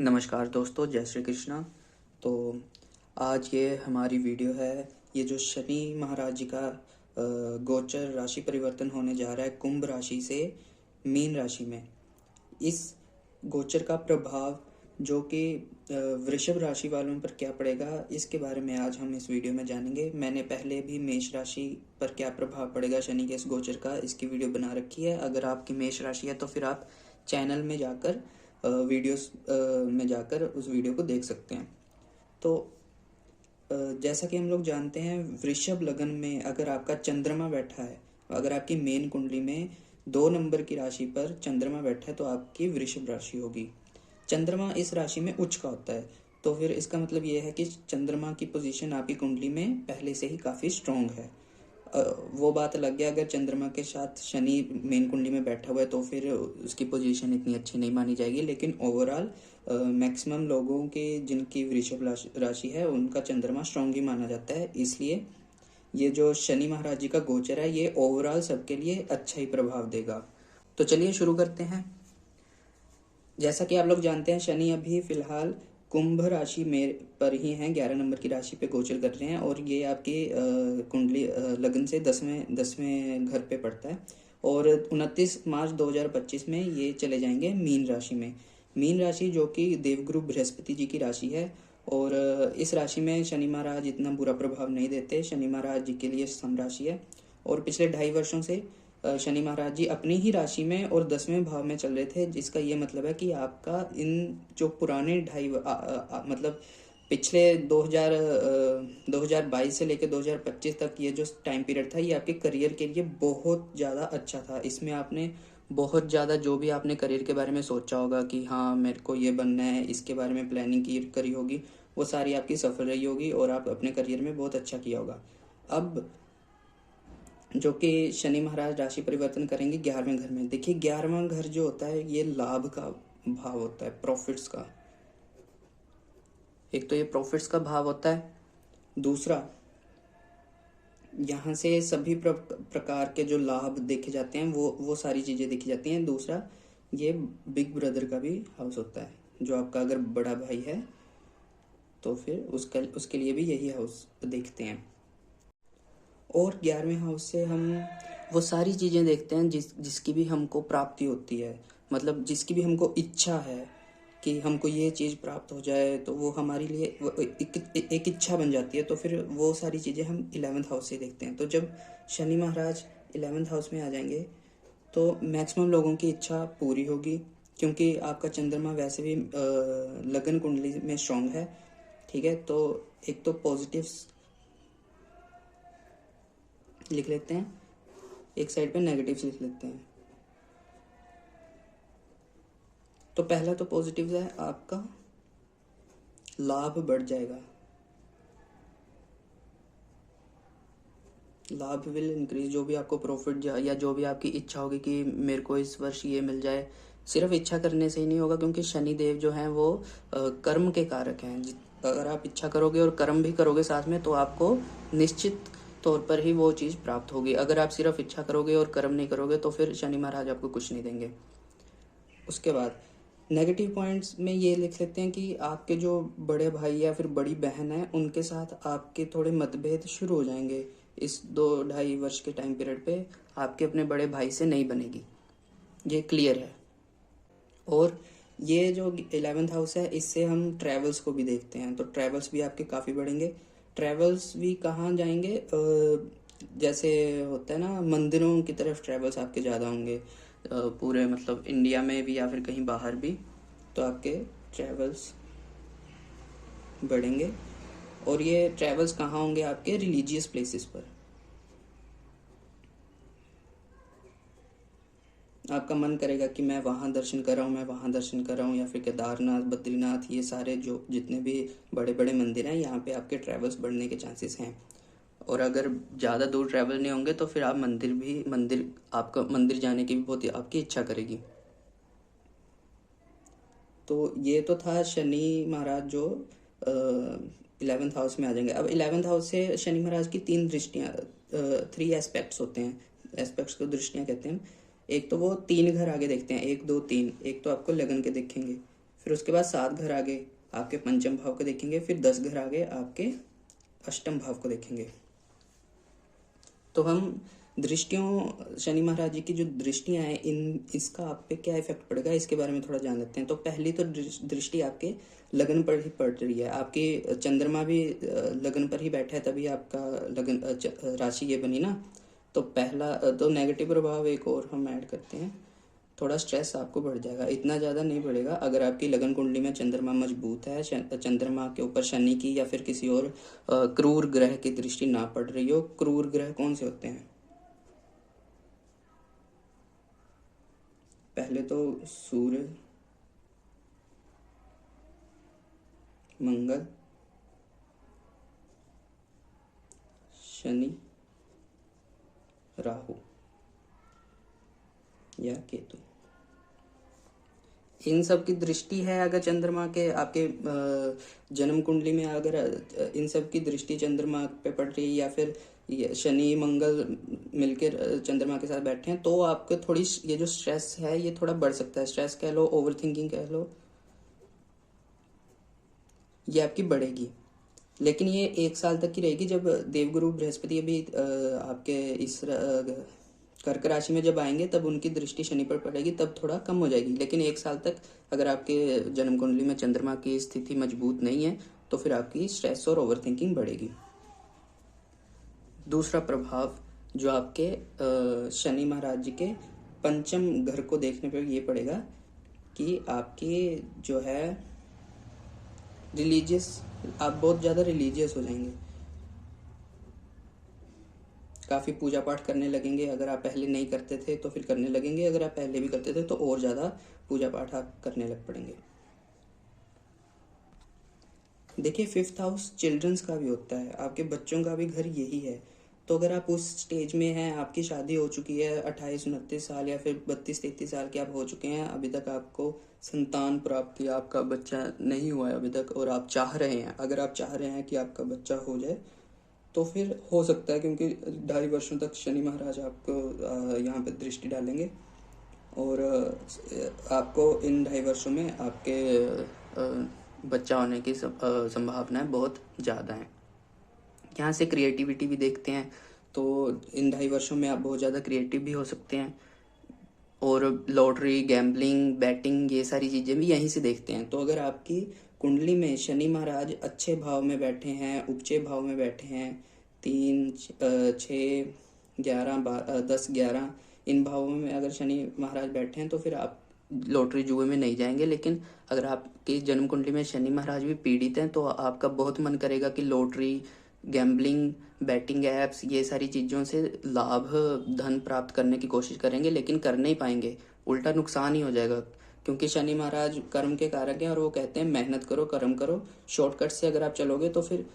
नमस्कार दोस्तों, जय श्री कृष्णा। तो आज ये हमारी वीडियो है। ये जो शनि महाराज जी का गोचर राशि परिवर्तन होने जा रहा है कुंभ राशि से मीन राशि में, इस गोचर का प्रभाव जो कि वृषभ राशि वालों पर क्या पड़ेगा, इसके बारे में आज हम इस वीडियो में जानेंगे। मैंने पहले भी मेष राशि पर क्या प्रभाव पड़ेगा शनि के इस गोचर का, इसकी वीडियो बना रखी है। अगर आपकी मेष राशि है तो फिर आप चैनल में जाकर वीडियोस में जाकर उस वीडियो को देख सकते हैं। तो जैसा कि हम लोग जानते हैं, वृषभ लग्न में अगर आपका चंद्रमा बैठा है, अगर आपकी मेन कुंडली में 2 नंबर की राशि पर चंद्रमा बैठा है तो आपकी वृषभ राशि होगी। चंद्रमा इस राशि में उच्च का होता है, तो फिर इसका मतलब ये है कि चंद्रमा की पोजीशन आपकी कुंडली में पहले से ही काफ़ी स्ट्रॉन्ग है। वो बात अलग है, अगर चंद्रमा के साथ शनि मेन कुंडली में बैठा हुआ है तो फिर उसकी पोजीशन इतनी अच्छी नहीं मानी जाएगी। लेकिन ओवरऑल मैक्सिमम लोगों के जिनकी वृषभ राशि है उनका चंद्रमा स्ट्रॉन्ग ही माना जाता है। इसलिए ये जो शनि महाराज जी का गोचर है ये ओवरऑल सबके लिए अच्छा ही प्रभाव देगा। तो चलिए शुरू करते हैं। जैसा कि आप लोग जानते हैं, शनि अभी फिलहाल कुंभ राशि में पर ही हैं, 11 नंबर की राशि पे गोचर कर रहे हैं और ये आपकी कुंडली लग्न से 10वें घर पे पड़ता है और 29 मार्च 2025 में ये चले जाएंगे मीन राशि में। मीन राशि जो कि देवगुरु बृहस्पति जी की राशि है और इस राशि में शनि महाराज इतना बुरा प्रभाव नहीं देते। शनि महाराज जी के लिए सम राशि है और पिछले 2.5 वर्षों से शनि महाराज जी अपनी ही राशि में और 10वें भाव में चल रहे थे, जिसका ये मतलब है कि आपका इन जो पुराने मतलब पिछले 2022 से लेकर 2025 तक ये जो टाइम पीरियड था ये आपके करियर के लिए बहुत ज़्यादा अच्छा था। इसमें आपने बहुत ज़्यादा जो भी आपने करियर के बारे में सोचा होगा कि हाँ मेरे को ये बनना है, इसके बारे में प्लानिंग करी होगी, वो सारी आपकी सफल रही होगी और आप अपने करियर में बहुत अच्छा किया होगा। अब जो कि शनि महाराज राशि परिवर्तन करेंगे 11वें घर में। देखिए 11वां घर जो होता है ये लाभ का भाव होता है, प्रॉफिट्स का। एक तो ये प्रॉफिट्स का भाव होता है, दूसरा यहाँ से सभी प्रकार के जो लाभ देखे जाते हैं वो सारी चीज़ें देखी जाती हैं। दूसरा ये बिग ब्रदर का भी हाउस होता है, जो आपका अगर बड़ा भाई है तो फिर उसके लिए भी यही हाउस देखते हैं। और 11वें हाउस से हम वो सारी चीज़ें देखते हैं जिसकी भी हमको प्राप्ति होती है, मतलब जिसकी भी हमको इच्छा है कि हमको ये चीज़ प्राप्त हो जाए, तो वो हमारे लिए एक इच्छा बन जाती है। तो फिर वो सारी चीज़ें हम 11वें हाउस से देखते हैं। तो जब शनि महाराज 11वें हाउस में आ जाएंगे तो मैक्सिमम लोगों की इच्छा पूरी होगी, क्योंकि आपका चंद्रमा वैसे भी लगन कुंडली में स्ट्रांग है। ठीक है, तो एक तो पॉजिटिव्स लिख लेते हैं, एक साइड पे नेगेटिव्स लिख लेते हैं। तो पहला तो पॉजिटिव है, आपका लाभ बढ़ जाएगा, लाभ विल इंक्रीज। जो भी आपको प्रॉफिट या जो भी आपकी इच्छा होगी कि मेरे को इस वर्ष ये मिल जाए, सिर्फ इच्छा करने से ही नहीं होगा, क्योंकि शनि देव जो हैं वो कर्म के कारक हैं। अगर आप इच्छा करोगे और कर्म भी करोगे साथ में तो आपको निश्चित तौर पर ही वो चीज़ प्राप्त होगी। अगर आप सिर्फ इच्छा करोगे और कर्म नहीं करोगे तो फिर शनि महाराज आपको कुछ नहीं देंगे। उसके बाद नेगेटिव पॉइंट्स में ये लिख लेते हैं कि आपके जो बड़े भाई या फिर बड़ी बहन है उनके साथ आपके थोड़े मतभेद शुरू हो जाएंगे। इस 2-2.5 वर्ष के टाइम पीरियड पे आपके अपने बड़े भाई से नहीं बनेगी, ये क्लियर है। और ये जो 11th हाउस है इससे हम ट्रैवल्स को भी देखते हैं, तो ट्रैवल्स भी आपके काफ़ी बढ़ेंगे। ट्रैवल्स भी कहाँ जाएंगे, जैसे होता है ना मंदिरों की तरफ ट्रैवल्स आपके ज़्यादा होंगे, पूरे मतलब इंडिया में भी या फिर कहीं बाहर भी, तो आपके ट्रैवल्स बढ़ेंगे। और ये ट्रैवल्स कहाँ होंगे, आपके रिलीजियस प्लेसेस पर। आपका मन करेगा कि मैं वहाँ दर्शन कर रहा हूँ, मैं वहाँ दर्शन कर रहा हूँ, या फिर केदारनाथ, बद्रीनाथ, ये सारे जो जितने भी बड़े बड़े मंदिर हैं यहाँ पे आपके ट्रैवल्स बढ़ने के चांसेस हैं। और अगर ज़्यादा दूर ट्रैवल नहीं होंगे तो फिर आप आपका मंदिर जाने की भी बहुत आपकी इच्छा करेगी। तो ये तो था शनि महाराज जो 11th हाउस में आ जाएंगे। अब 11th हाउस से शनि महाराज की 3 दृष्टियाँ, 3 एस्पेक्ट्स होते हैं, एस्पेक्ट्स को दृष्टियाँ कहते हैं। एक तो वो 3 घर आगे देखते हैं, 1 2 3। एक तो आपको लगन के देखेंगे, फिर उसके बाद 7 घर आगे आपके पंचम भाव को देखेंगे, फिर 10 घर आगे आपके अष्टम भाव को देखेंगे। तो हम दृष्टियों, शनि महाराज जी की जो दृष्टियां हैं, इसका आप पे क्या इफेक्ट पड़ेगा इसके बारे में थोड़ा जान लेते हैं। तो पहली तो दृष्टि आपके लगन पर ही पड़ रही है। आपकी चंद्रमा भी लगन पर ही बैठा है, तभी आपका लगन राशि ये बनी ना। तो पहला तो नेगेटिव प्रभाव एक और हम ऐड करते हैं, थोड़ा स्ट्रेस आपको बढ़ जाएगा। इतना ज़्यादा नहीं बढ़ेगा अगर आपकी लगन कुंडली में चंद्रमा मजबूत है, चंद्रमा के ऊपर शनि की या फिर किसी और क्रूर ग्रह की दृष्टि ना पड़ रही हो। क्रूर ग्रह कौन से होते हैं? पहले तो सूर्य, मंगल, शनि, राहु या केतु, इन सब की दृष्टि है अगर चंद्रमा के आपके जन्म कुंडली में अगर इन सब की दृष्टि चंद्रमा पे पड़ रही है या फिर शनि मंगल मिलकर चंद्रमा के साथ बैठे हैं, तो आपको थोड़ी ये जो स्ट्रेस है ये थोड़ा बढ़ सकता है। स्ट्रेस कह लो, ओवर थिंकिंग कह लो, ये आपकी बढ़ेगी। लेकिन ये 1 साल तक की रहेगी। जब देवगुरु बृहस्पति अभी आपके इस कर्क राशि में जब आएंगे तब उनकी दृष्टि शनि पर पड़ेगी, तब थोड़ा कम हो जाएगी। लेकिन 1 साल तक अगर आपके जन्म कुंडली में चंद्रमा की स्थिति मजबूत नहीं है तो फिर आपकी स्ट्रेस और ओवर थिंकिंग बढ़ेगी। दूसरा प्रभाव जो आपके शनि महाराज जी के पंचम घर को देखने पर ये पड़ेगा कि आपकी जो है रिलीजियस, आप बहुत ज़्यादा रिलीजियस हो जाएंगे, काफ़ी पूजा पाठ करने लगेंगे। अगर आप पहले नहीं करते थे तो फिर करने लगेंगे, अगर आप पहले भी करते थे तो और ज़्यादा पूजा पाठ आप करने लग पड़ेंगे। देखिए 5th हाउस चिल्ड्रंस का भी होता है, आपके बच्चों का भी घर यही है। तो अगर आप उस स्टेज में हैं, आपकी शादी हो चुकी है, 28-29 साल या फिर 32-33 साल के आप हो चुके हैं, अभी तक आपको संतान प्राप्ति, आपका बच्चा नहीं हुआ है अभी तक, और आप चाह रहे हैं, अगर आप चाह रहे हैं कि आपका बच्चा हो जाए तो फिर हो सकता है, क्योंकि 2.5 वर्षों तक शनि महाराज आपको यहाँ पर दृष्टि डालेंगे और आपको इन 2.5 वर्षों में आपके बच्चा होने की संभावनाएं बहुत ज़्यादा हैं। यहाँ से क्रिएटिविटी भी देखते हैं, तो इन 2.5 वर्षों में आप बहुत ज़्यादा क्रिएटिव भी हो सकते हैं। और लॉटरी, गैम्बलिंग, बैटिंग, ये सारी चीज़ें भी यहीं से देखते हैं। तो अगर आपकी कुंडली में शनि महाराज अच्छे भाव में बैठे हैं, उपचे भाव में बैठे हैं, 3, 6, 11, 10, 11 इन भावों में अगर शनि महाराज बैठे हैं तो फिर आप लॉटरी जुए में नहीं जाएंगे। लेकिन अगर आपकी जन्म कुंडली में शनि महाराज भी पीड़ित हैं तो आपका बहुत मन करेगा कि लॉटरी, गैम्बलिंग, बैटिंग ऐप्स, ये सारी चीज़ों से लाभ, धन प्राप्त करने की कोशिश करेंगे, लेकिन कर नहीं पाएंगे, उल्टा नुकसान ही हो जाएगा। क्योंकि शनि महाराज कर्म के कारक हैं और वो कहते हैं मेहनत करो, कर्म करो। शॉर्टकट से अगर आप चलोगे तो फिर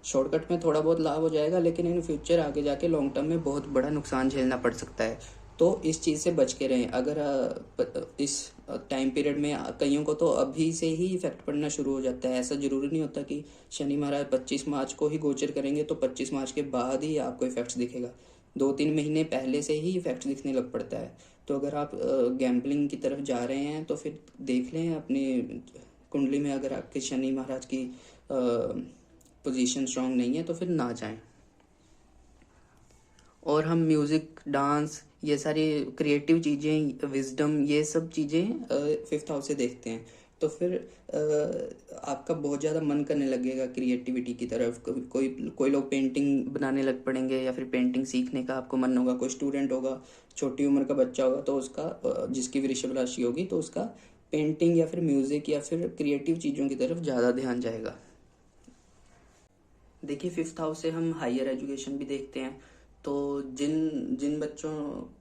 शॉर्टकट में थोड़ा बहुत लाभ हो जाएगा, लेकिन इन फ्यूचर आगे जाके लॉन्ग टर्म में बहुत बड़ा नुकसान झेलना पड़ सकता है। तो इस चीज़ से बच के रहें। अगर इस टाइम पीरियड में कईयों को तो अभी से ही इफेक्ट पड़ना शुरू हो जाता है। ऐसा ज़रूरी नहीं होता कि शनि महाराज 25 मार्च को ही गोचर करेंगे तो 25 मार्च के बाद ही आपको इफेक्ट्स दिखेगा। 2-3 महीने पहले से ही इफेक्ट्स दिखने लग पड़ता है। तो अगर आप गैम्बलिंग की तरफ जा रहे हैं तो फिर देख लें अपनी कुंडली में, अगर आपके शनि महाराज की पोजीशन स्ट्रांग नहीं है तो फिर ना जाएं। और हम म्यूज़िक, डांस, ये सारी क्रिएटिव चीज़ें, विजडम, ये सब चीज़ें 5th हाउस से देखते हैं। तो फिर आपका बहुत ज़्यादा मन करने लगेगा क्रिएटिविटी की तरफ। कोई लोग पेंटिंग बनाने लग पड़ेंगे या फिर पेंटिंग सीखने का आपको मन होगा। कोई स्टूडेंट होगा, छोटी उम्र का बच्चा होगा तो उसका जिसकी वृषभ राशि होगी तो उसका पेंटिंग या फिर म्यूज़िक या फिर क्रिएटिव चीज़ों की तरफ ज़्यादा ध्यान जाएगा। देखिए 5th हाउस से हम हायर एजुकेशन भी देखते हैं। तो जिन बच्चों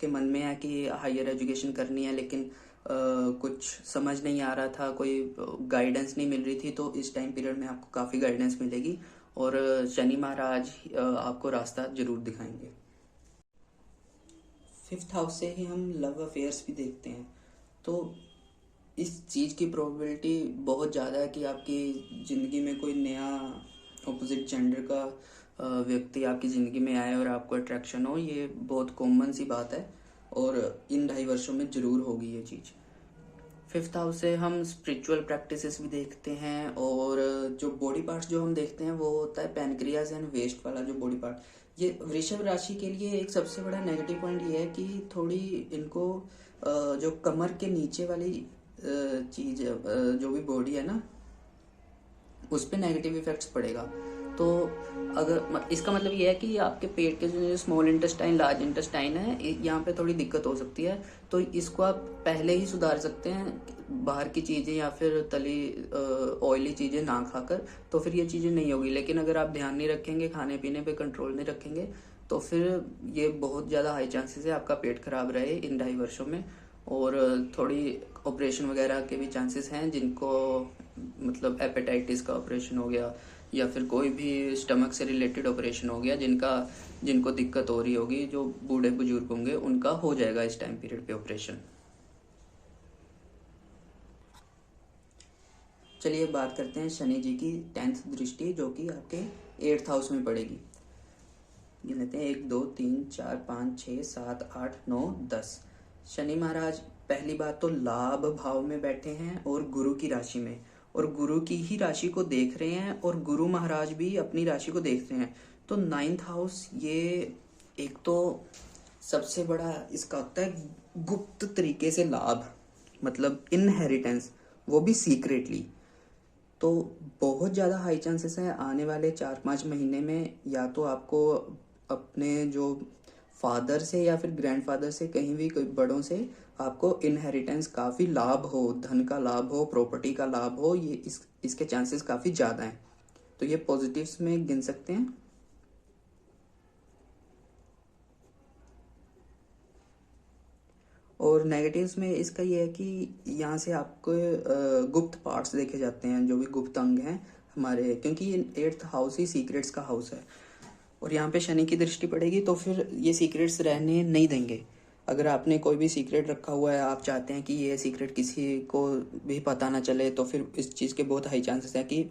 के मन में है कि हायर एजुकेशन करनी है लेकिन कुछ समझ नहीं आ रहा था, कोई गाइडेंस नहीं मिल रही थी, तो इस टाइम पीरियड में आपको काफ़ी गाइडेंस मिलेगी और शनि महाराज आपको रास्ता जरूर दिखाएंगे। 5th हाउस से ही हम लव अफेयर्स भी देखते हैं। तो इस चीज़ की प्रोबेबिलिटी बहुत ज़्यादा है कि आपकी ज़िंदगी में कोई नया ऑपोजिट जेंडर का व्यक्ति आपकी ज़िंदगी में आए और आपको अट्रैक्शन हो। ये बहुत कॉमन सी बात है और इन 2.5 वर्षों में ज़रूर होगी ये चीज़। फिफ्थ हाउस से हम स्पिरिचुअल प्रैक्टिसेस भी देखते हैं, और जो बॉडी पार्ट्स जो हम देखते हैं वो होता है पैनक्रियाज एंड वेस्ट वाला जो बॉडी पार्ट। ये वृषभ राशि के लिए एक सबसे बड़ा नेगेटिव पॉइंट ये है कि थोड़ी इनको जो कमर के नीचे वाली चीज़ जो भी बॉडी है ना, उस पर नेगेटिव इफेक्ट्स पड़ेगा। तो अगर इसका मतलब ये है कि आपके पेट के जो स्मॉल इंटेस्टाइन लार्ज इंटेस्टाइन है, यहाँ पे थोड़ी दिक्कत हो सकती है। तो इसको आप पहले ही सुधार सकते हैं, बाहर की चीज़ें या फिर तली ऑयली चीज़ें ना खाकर, तो फिर ये चीज़ें नहीं होगी। लेकिन अगर आप ध्यान नहीं रखेंगे, खाने पीने पे कंट्रोल नहीं रखेंगे, तो फिर ये बहुत ज़्यादा हाई चांसेस है आपका पेट खराब रहे इन 2.5 वर्षों में। और थोड़ी ऑपरेशन वगैरह के भी चांसेस हैं, जिनको मतलब हेपेटाइटिस का ऑपरेशन हो गया या फिर कोई भी स्टमक से रिलेटेड ऑपरेशन हो गया, जिनको दिक्कत हो रही होगी, जो बूढ़े बुजुर्ग होंगे उनका हो जाएगा इस टाइम पीरियड पे ऑपरेशन। चलिए बात करते हैं शनि जी की 10th दृष्टि, जो कि आपके 8th हाउस में पड़ेगी। गिन लेते हैं 1 2 3 4 5 6 7 8 9 10। शनि महाराज पहली बात तो लाभ भाव में बैठे हैं और गुरु की राशि में, और गुरु की ही राशि को देख रहे हैं, और गुरु महाराज भी अपनी राशि को देख रहे हैं। तो 9th हाउस ये एक तो सबसे बड़ा इसका होता है गुप्त तरीके से लाभ, मतलब इनहेरिटेंस, वो भी सीक्रेटली। तो बहुत ज़्यादा हाई चांसेस है आने वाले 4-5 महीने में, या तो आपको अपने जो फादर से या फिर ग्रैंडफादर से, कहीं भी कोई बड़ों से आपको इनहेरिटेंस काफ़ी लाभ हो, धन का लाभ हो, प्रॉपर्टी का लाभ हो, ये इसके चांसेस काफ़ी ज़्यादा हैं। तो ये पॉजिटिव्स में गिन सकते हैं। और नेगेटिव्स में इसका ये है कि यहाँ से आपको गुप्त पार्ट्स देखे जाते हैं, जो भी गुप्त अंग हैं हमारे, क्योंकि ये 8th हाउस ही सीक्रेट्स का हाउस है, और यहाँ पे शनि की दृष्टि पड़ेगी तो फिर ये सीक्रेट्स रहने नहीं देंगे। अगर आपने कोई भी सीक्रेट रखा हुआ है, आप चाहते हैं कि ये सीक्रेट किसी को भी पता ना चले, तो फिर इस चीज़ के बहुत हाई चांसेस हैं कि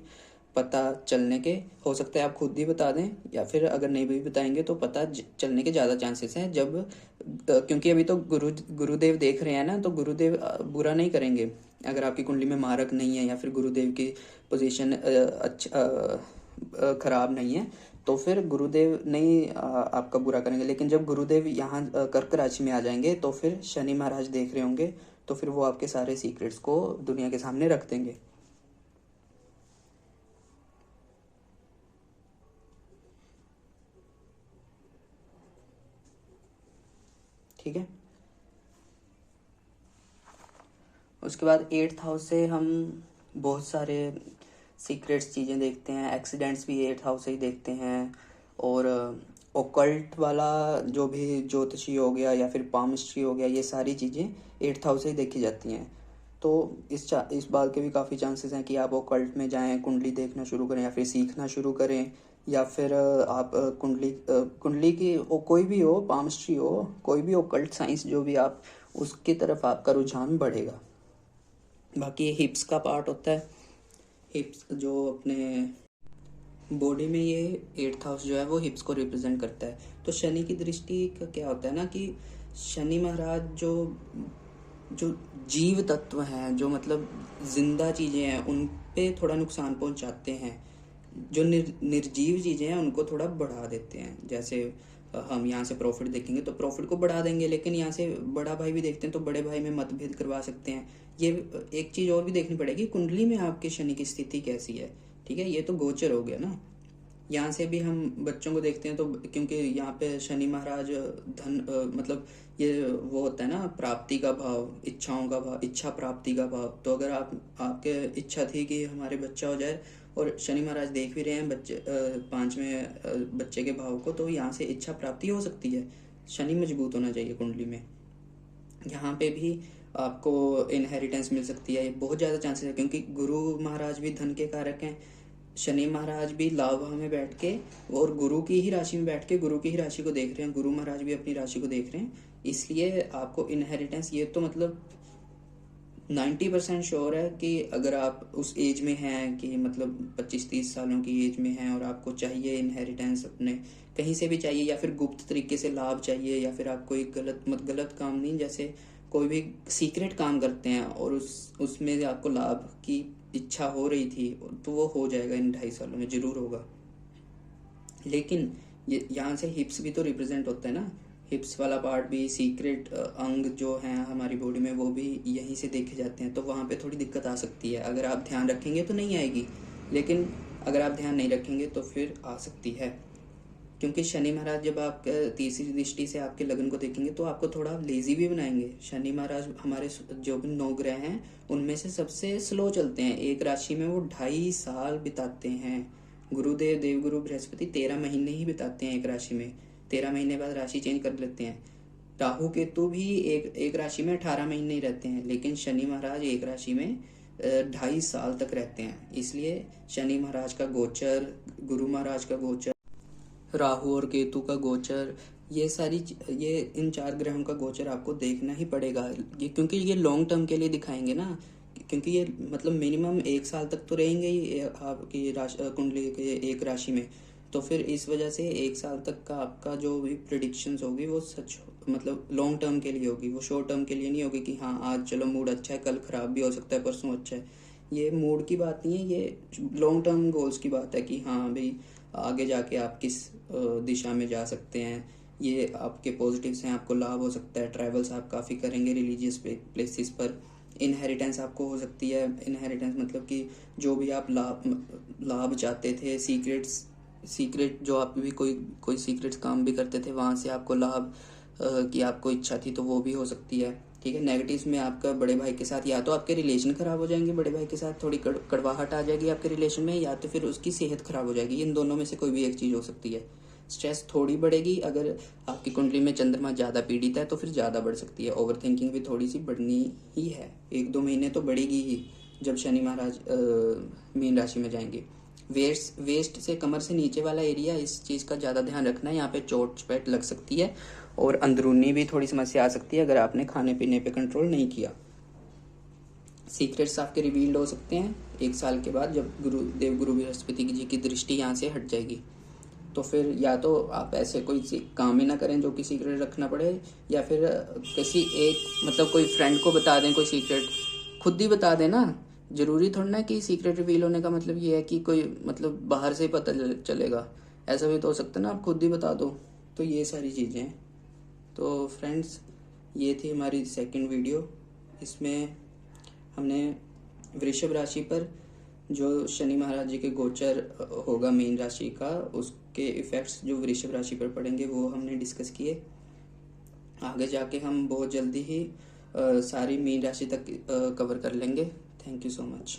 पता चलने के, हो सकता है आप खुद ही बता दें, या फिर अगर नहीं भी बताएंगे तो पता चलने के ज़्यादा चांसेस हैं। जब क्योंकि अभी तो गुरुदेव देख रहे हैं ना, तो गुरुदेव बुरा नहीं करेंगे। अगर आपकी कुंडली में मारक नहीं है या फिर गुरुदेव की पोजीशन खराब नहीं है, तो फिर गुरुदेव नहीं आपका बुरा करेंगे। लेकिन जब गुरुदेव यहाँ कर्क राशि में आ जाएंगे, तो फिर शनि महाराज देख रहे होंगे, तो फिर वो आपके सारे सीक्रेट्स को दुनिया के सामने रख देंगे। ठीक है। उसके बाद 8th हाउस से हम बहुत सारे सीक्रेट्स चीज़ें देखते हैं, एक्सीडेंट्स भी 8th हाउस से ही देखते हैं, और ओकल्ट वाला जो भी ज्योतिषी हो गया या फिर पामिस्ट्री हो गया, ये सारी चीज़ें 8th हाउस से ही देखी जाती हैं। तो इस बात के भी काफ़ी चांसेस हैं कि आप ओकल्ट में जाएं, कुंडली देखना शुरू करें, या फिर सीखना शुरू करें, या फिर आप कुंडली की कोई भी हो, पामिस्ट्री हो, कोई भी ओकल्ट साइंस जो भी, आप उसकी तरफ आपका रुझान बढ़ेगा। बाकी हिप्स का पार्ट होता है, हिप्स जो अपने बॉडी में, ये 8th हाउस जो है वो हिप्स को रिप्रेजेंट करता है। तो शनि की दृष्टि का क्या होता है ना, कि शनि महाराज जो जो जीव तत्व हैं, जो मतलब जिंदा चीज़ें हैं, उन पे थोड़ा नुकसान पहुंचाते हैं। जो निर्जीव चीज़ें हैं उनको थोड़ा बढ़ा देते हैं। जैसे हम यहाँ से प्रॉफिट देखेंगे तो प्रॉफिट को बढ़ा देंगे, लेकिन यहाँ से बड़ा भाई भी देखते हैं तो बड़े भाई में मतभेद करवा सकते हैं। ये एक चीज़ और भी देखनी पड़ेगी, कुंडली में आपके शनि की स्थिति कैसी है। ठीक है, ये तो गोचर हो गया ना। यहाँ से भी हम बच्चों को देखते हैं, तो क्योंकि यहाँ पे शनि महाराज धन मतलब ये वो होता है ना, प्राप्ति का भाव, इच्छाओं का भाव, इच्छा प्राप्ति का भाव। तो अगर आपके इच्छा थी कि हमारे बच्चा हो जाए, और शनि महाराज देख भी रहे हैं बच्चे 5वें बच्चे के भाव को, तो यहाँ से इच्छा प्राप्ति हो सकती है। शनि मजबूत होना चाहिए कुंडली में। यहाँ पे भी आपको इनहेरिटेंस मिल सकती है, बहुत ज़्यादा चांसेस है, क्योंकि गुरु महाराज भी धन के कारक हैं। शनि महाराज भी लाभ में बैठ के और गुरु की ही राशि में बैठ के गुरु की ही राशि को देख रहे हैं, गुरु महाराज भी अपनी राशि को देख रहे हैं, इसलिए आपको इनहेरिटेंस, ये तो मतलब 90% श्योर है कि अगर आप उस एज में हैं कि मतलब 25-30 सालों की एज में हैं, और आपको चाहिए इनहेरिटेंस, अपने कहीं से भी चाहिए, या फिर गुप्त तरीके से लाभ चाहिए, या फिर आपको एक गलत काम नहीं, जैसे कोई भी सीक्रेट काम करते हैं और उसमें आपको लाभ की इच्छा हो रही थी, तो वो हो जाएगा इन 2.5 सालों में, ज़रूर होगा। लेकिन ये यहाँ से हिप्स भी तो रिप्रेजेंट होता है ना, हिप्स वाला पार्ट भी, सीक्रेट अंग जो हैं हमारी बॉडी में वो भी यहीं से देखे जाते हैं, तो वहाँ पे थोड़ी दिक्कत आ सकती है। अगर आप ध्यान रखेंगे तो नहीं आएगी, लेकिन अगर आप ध्यान नहीं रखेंगे तो फिर आ सकती है। क्योंकि शनि महाराज जब आप तीसरी दृष्टि से आपके लगन को देखेंगे तो आपको थोड़ा लेजी भी बनाएंगे। शनि महाराज हमारे जो भी 9 ग्रह हैं उनमें से सबसे स्लो चलते हैं। एक राशि में वो 2.5 साल बिताते हैं। गुरुदेव देवगुरु बृहस्पति 13 महीने ही बिताते हैं एक राशि में, 13 महीने बाद राशि चेंज कर लेते हैं। राहु केतु भी एक राशि में 18 महीने ही रहते हैं, लेकिन शनि महाराज एक राशि में 2.5 साल तक रहते हैं। इसलिए शनि महाराज का गोचर, गुरु महाराज का गोचर, राहु और केतु का गोचर, ये इन 4 ग्रहों का गोचर आपको देखना ही पड़ेगा, क्योंकि ये लॉन्ग टर्म के लिए दिखाएंगे ना। क्योंकि ये मतलब मिनिमम 1 साल तक तो रहेंगे ही आपकी कुंडली के एक राशि में, तो फिर इस वजह से 1 साल तक का आपका जो भी प्रिडिक्शंस होगी वो सच मतलब लॉन्ग टर्म के लिए होगी, वो शॉर्ट टर्म के लिए नहीं होगी कि हाँ आज चलो मूड अच्छा है, कल खराब भी हो सकता है, परसों अच्छा है। ये मूड की बात नहीं है, ये लॉन्ग टर्म गोल्स की बात है कि हाँ भाई आगे जाके आप किस दिशा में जा सकते हैं। ये आपके पॉजिटिव्स हैं, आपको लाभ हो सकता है, ट्रैवल्स आप काफ़ी करेंगे रिलीजियस प्लेसेस पर, इनहेरिटेंस आपको हो सकती है। इनहेरिटेंस मतलब कि जो भी आप लाभ चाहते थे, सीक्रेट जो आप भी कोई सीक्रेट काम भी करते थे वहाँ से आपको लाभ की आपको इच्छा थी, तो वो भी हो सकती है। ठीक है। नेगेटिव्स में आपका बड़े भाई के साथ या तो आपके रिलेशन खराब हो जाएंगे, बड़े भाई के साथ थोड़ी कड़वाहट आ जाएगी आपके रिलेशन में, या तो फिर उसकी सेहत खराब हो जाएगी। इन दोनों में से कोई भी एक चीज़ हो सकती है। स्ट्रेस थोड़ी बढ़ेगी, अगर आपकी कुंडली में चंद्रमा ज़्यादा पीड़ित है तो फिर ज़्यादा बढ़ सकती है। ओवर थिंकिंग भी थोड़ी सी बढ़नी ही है, 1-2 महीने तो बढ़ेगी ही जब शनि महाराज मीन राशि में जाएंगे। वेस्ट से कमर से नीचे वाला एरिया, इस चीज़ का ज़्यादा ध्यान रखना है। यहाँ पे चोट चपेट लग सकती है और अंदरूनी भी थोड़ी समस्या आ सकती है अगर आपने खाने पीने पे कंट्रोल नहीं किया। सीक्रेट्स आपके रिवील्ड हो सकते हैं 1 साल के बाद, जब गुरु बृहस्पति जी की दृष्टि यहाँ से हट जाएगी। तो फिर या तो आप ऐसे कोई काम ही ना करें जो कि सीक्रेट रखना पड़े, या फिर किसी एक मतलब कोई फ्रेंड को बता दें कोई सीक्रेट, खुद ही बता दें ना। जरूरी थोड़ा ना कि सीक्रेट रिवील होने का मतलब ये है कि कोई मतलब बाहर से ही पता चलेगा, ऐसा भी तो हो सकता है ना, आप खुद ही बता दो। तो ये सारी चीज़ें हैं। तो फ्रेंड्स, ये थी हमारी सेकंड वीडियो। इसमें हमने वृषभ राशि पर जो शनि महाराज जी के गोचर होगा मीन राशि का, उसके इफ़ेक्ट्स जो वृषभ राशि पर पड़ेंगे वो हमने डिस्कस किए। आगे जाके हम बहुत जल्दी ही सारी मीन राशि तक कवर कर लेंगे। Thank you so much.